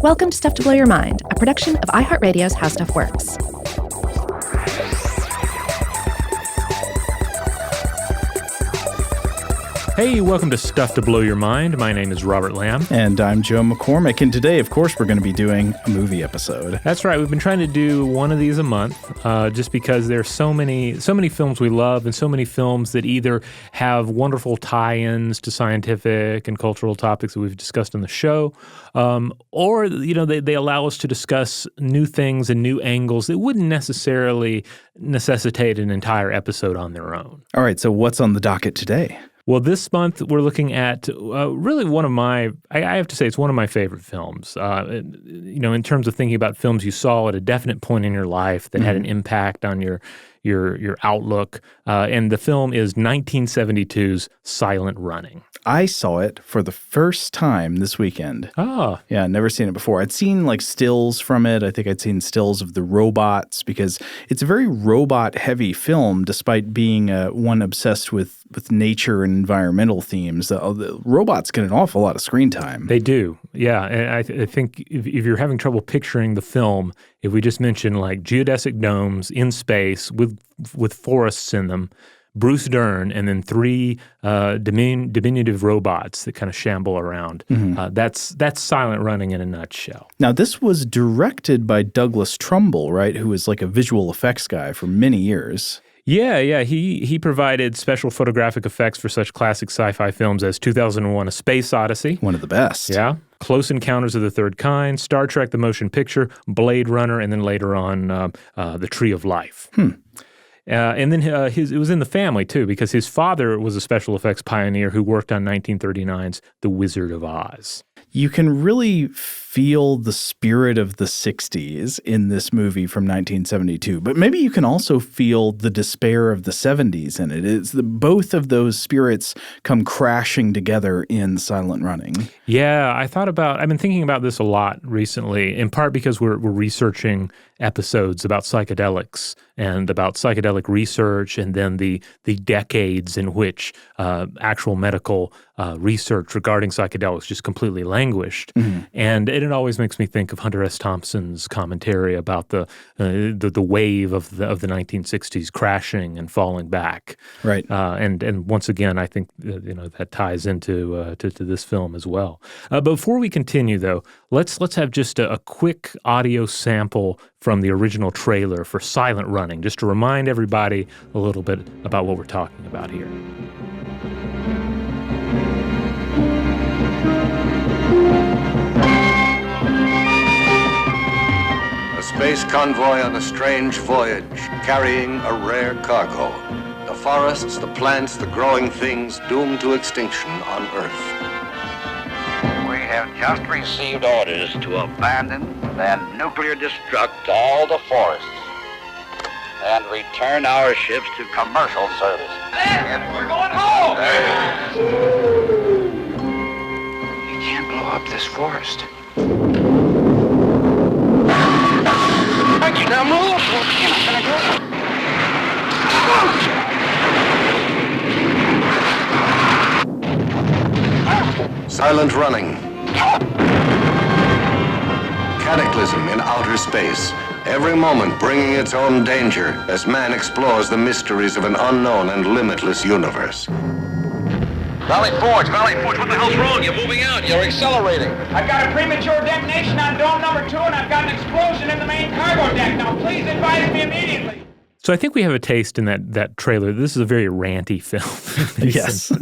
Welcome to Stuff to Blow Your Mind, a production of iHeartRadio's How Stuff Works. Hey, welcome to Stuff to Blow Your Mind. My name is Robert Lamb. And I'm Joe McCormick. And today, of course, we're going to be doing a movie episode. That's right. We've been trying to do one of these a month just because there's so many films we love and so many films that either have wonderful tie-ins to scientific and cultural topics that we've discussed on the show, or, they allow us to discuss new things and new angles that wouldn't necessarily necessitate an entire episode on their own. All right. So what's on the docket today? Well, this month we're looking at really one of my, I have to say it's one of my favorite films. In terms of thinking about films you saw at a definite point in your life that had an impact on your outlook. And the film is 1972's Silent Running. I saw it for the first time this weekend. Oh. Yeah, never seen it before. I'd seen stills from it. I think I'd seen stills of the robots because it's a very robot-heavy film despite being one obsessed with nature and environmental themes. The robots get an awful lot of screen time. They do, yeah. And I think if you're having trouble picturing the film, if we just mention geodesic domes in space with forests in them, Bruce Dern, and then three diminutive robots that kind of shamble around. That's Silent Running in a nutshell. Now, this was directed by Douglas Trumbull, right, who was a visual effects guy for many years. Yeah. He provided special photographic effects for such classic sci-fi films as 2001: A Space Odyssey. One of the best. Yeah. Close Encounters of the Third Kind, Star Trek: The Motion Picture, Blade Runner, and then later on The Tree of Life. And then it was in the family, too, because his father was a special effects pioneer who worked on 1939's The Wizard of Oz. You can really feel the spirit of the 60s in this movie from 1972, but maybe you can also feel the despair of the 70s in it. It's both of those spirits come crashing together in Silent Running. Yeah, I've been thinking about this a lot recently, in part because we're researching episodes about psychedelics and about psychedelic research, and then the decades in which actual medical research regarding psychedelics just completely languished. And it always makes me think of Hunter S. Thompson's commentary about the wave of the 1960s crashing and falling back. Right. And once again, I think that ties into to this film as well. Before we continue, though, let's have just a quick audio sample from the original trailer for Silent Running, just to remind everybody a little bit about what we're talking about here. A space convoy on a strange voyage, carrying a rare cargo. The forests, the plants, the growing things doomed to extinction on Earth. We have just received orders to abandon and nuclear destruct all the forests and return our ships to commercial service. We're going home! You can't blow up this forest. Now move! You're not gonna do it. Silent Running. Cataclysm in outer space. Every moment bringing its own danger as man explores the mysteries of an unknown and limitless universe. Valley Forge, what the hell's wrong? You're moving out, you're accelerating. I've got a premature detonation on dome number 2, and I've got an explosion in the main cargo deck. Now, please advise me immediately. So I think we have a taste in that trailer. This is a very ranty film. Yes.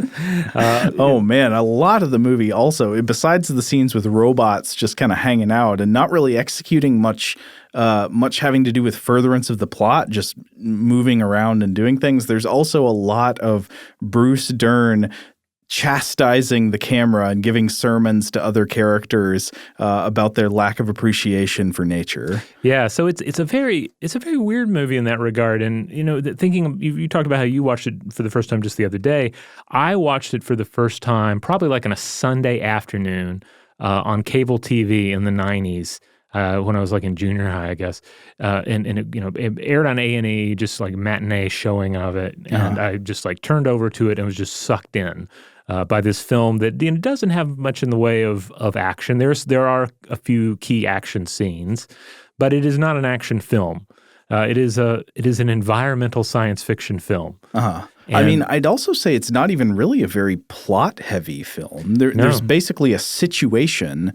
Oh, man. A lot of the movie also, besides the scenes with robots just kind of hanging out and not really executing much having to do with furtherance of the plot, just moving around and doing things, there's also a lot of Bruce Dern chastising the camera and giving sermons to other characters about their lack of appreciation for nature. Yeah, so it's a very weird movie in that regard. And thinking you talked about how you watched it for the first time just the other day. I watched it for the first time probably on a Sunday afternoon on cable TV in the 90s. When I was in junior high, I guess, and it aired on A&E, just matinee showing of it, and I just turned over to it and was just sucked in. by this film that doesn't have much in the way of action. There are a few key action scenes, but it is not an action film. It is an environmental science fiction film. Uh-huh. I mean, I'd also say it's not even really a very plot-heavy film. There's basically a situation,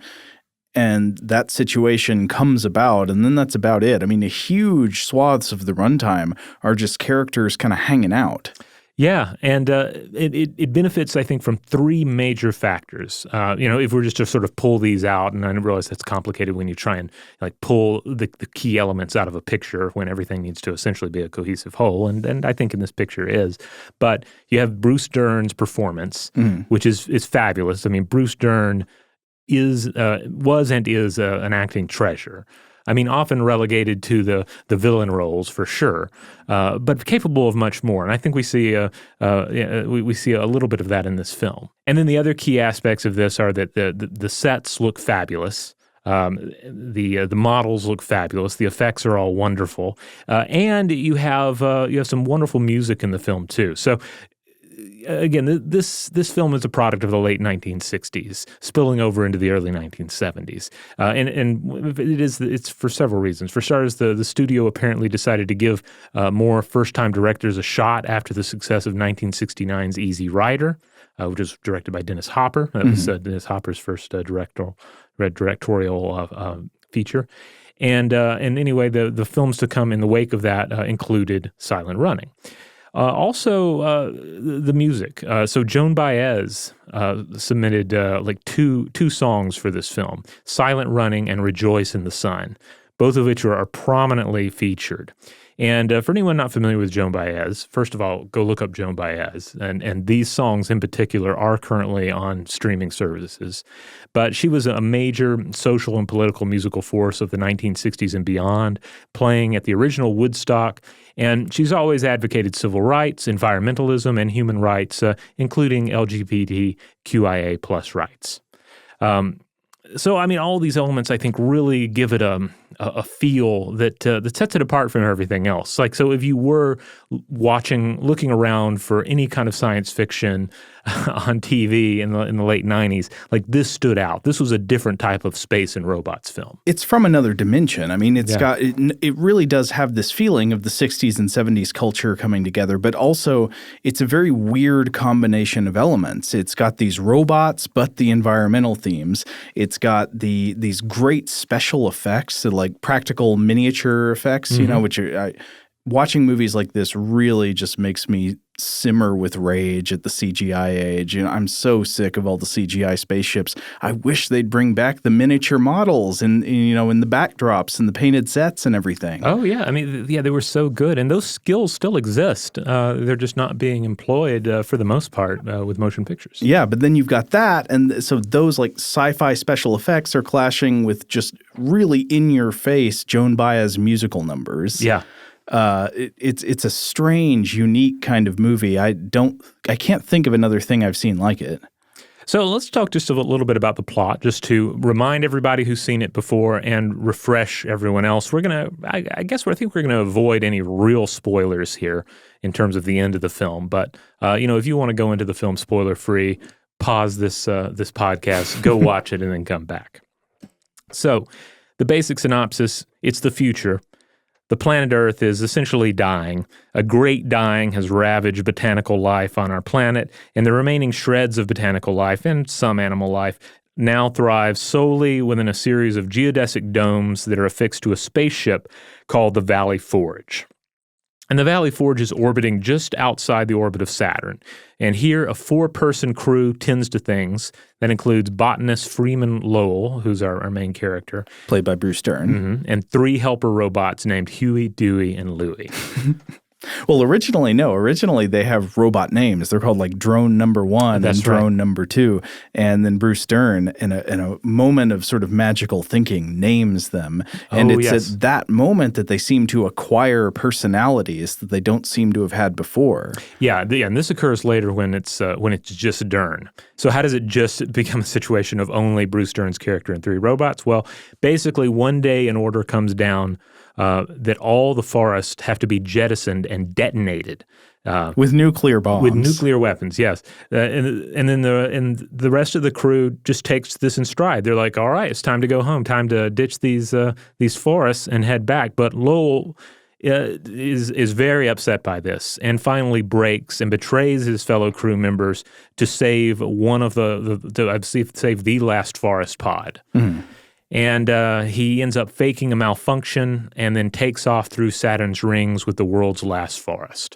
and that situation comes about, and then that's about it. I mean, the huge swaths of the runtime are just characters kind of hanging out. Yeah, and it benefits, I think, from three major factors. If we're just to sort of pull these out, and I realize that's complicated when you try and pull the key elements out of a picture when everything needs to essentially be a cohesive whole, and I think in this picture is. But you have Bruce Dern's performance, which is fabulous. I mean, Bruce Dern was and is an acting treasure. I mean, often relegated to the villain roles for sure, but capable of much more. And I think we see we see a little bit of that in this film. And then the other key aspects of this are that the sets look fabulous, the models look fabulous, the effects are all wonderful, and you have some wonderful music in the film too. So. Again, this film is a product of the late 1960s, spilling over into the early 1970s, and it's for several reasons. For starters, the studio apparently decided to give more first-time directors a shot after the success of 1969's Easy Rider, which was directed by Dennis Hopper. That was Dennis Hopper's first directorial feature. And anyway, the films to come in the wake of that included Silent Running. Also, the music. So Joan Baez submitted two songs for this film, Silent Running and Rejoice in the Sun, both of which are prominently featured. And for anyone not familiar with Joan Baez, first of all, go look up Joan Baez. And these songs in particular are currently on streaming services. But she was a major social and political musical force of the 1960s and beyond, playing at the original Woodstock. And she's always advocated civil rights, environmentalism, and human rights, including LGBTQIA plus rights. So, I mean, all these elements, I think, really give it a feel that sets it apart from everything else. So if you were looking around for any kind of science fiction on TV in the late 90s, this stood out. This was a different type of space and robots film. It's from another dimension. I mean, it really does have this feeling of the 60s and 70s culture coming together, but also it's a very weird combination of elements. It's got these robots, but the environmental themes. It's got these great special effects, like practical miniature effects, which watching movies like this really just makes me simmer with rage at the CGI age. I'm so sick of all the CGI spaceships. I wish they'd bring back the miniature models in the backdrops and the painted sets and everything. Oh, yeah. I mean, they were so good. And those skills still exist. They're just not being employed for the most part with motion pictures. Yeah, but then you've got that. And so those sci-fi special effects are clashing with just really in-your-face Joan Baez musical numbers. Yeah. It's a strange, unique kind of movie. I can't think of another thing I've seen like it. So let's talk just a little bit about the plot, just to remind everybody who's seen it before and refresh everyone else. I think we're gonna avoid any real spoilers here in terms of the end of the film. But if you want to go into the film spoiler free, pause this podcast, go watch it, and then come back. So the basic synopsis: it's the future. The planet Earth is essentially dying. A great dying has ravaged botanical life on our planet, and the remaining shreds of botanical life and some animal life now thrive solely within a series of geodesic domes that are affixed to a spaceship called the Valley Forge. And the Valley Forge is orbiting just outside the orbit of Saturn. And here, a 4-person crew tends to things. That includes botanist Freeman Lowell, who's our main character. Played by Bruce Dern. And 3 helper robots named Huey, Dewey, and Louie. Well, originally they have robot names. They're called Drone Number 1 and Drone Number 2. And then Bruce Dern, in a moment of sort of magical thinking, names them. And it's at that moment that they seem to acquire personalities that they don't seem to have had before. Yeah, and this occurs later when it's just Dern. So how does it just become a situation of only Bruce Dern's character and 3 robots? Well, basically one day an order comes down that all the forests have to be jettisoned and detonated With nuclear bombs. With nuclear weapons, yes. And then the rest of the crew just takes this in stride. They're like, all right, it's time to go home, time to ditch these forests and head back. But Lowell is very upset by this and finally breaks and betrays his fellow crew members to save one of save the last forest pod. Mm-hmm. And he ends up faking a malfunction and then takes off through Saturn's rings with the world's last forest.